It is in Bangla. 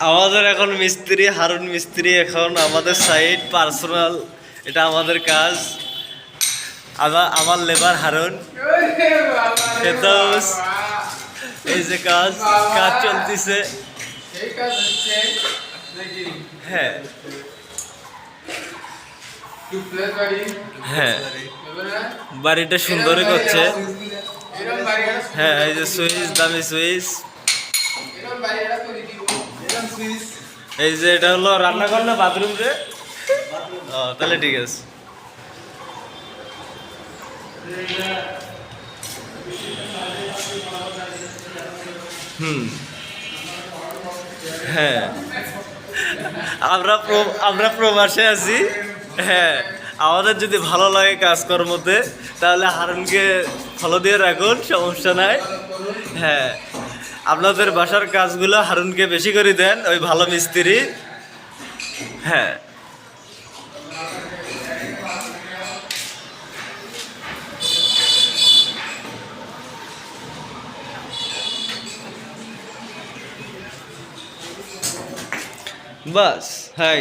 আমাদের এখন মিস্ত্রি হারুন মিস্ত্রি এখন আমাদের সাইড পার্সোনাল, এটা আমাদের কাজ। আমার লেবার হারুন ফেরদৌস, এই যে কাজ কাজ চলতেছে। হ্যাঁ হ্যাঁ, বাড়িটা সুন্দরই করছে। হ্যাঁ, এই যে সুইচ, দামি সুইচ। এই যে এটা হলো রান্নাঘর না বাথরুম রে? ও তাহলে ঠিক আছে। হ্যাঁ, আমরা প্রবাসে আছি। হ্যাঁ, আমাদের যদি ভালো লাগে কাজকর্মতে তাহলে হারুনকে ফলো দিয়ে রাখুন, সমস্যা নাই। হ্যাঁ, আপনাদের বাসার কাজগুলো হারুনকে বেশি করে দেন, ওই ভালো মিস্ত্রি। হ্যাঁ, বাস। হ্যাঁ।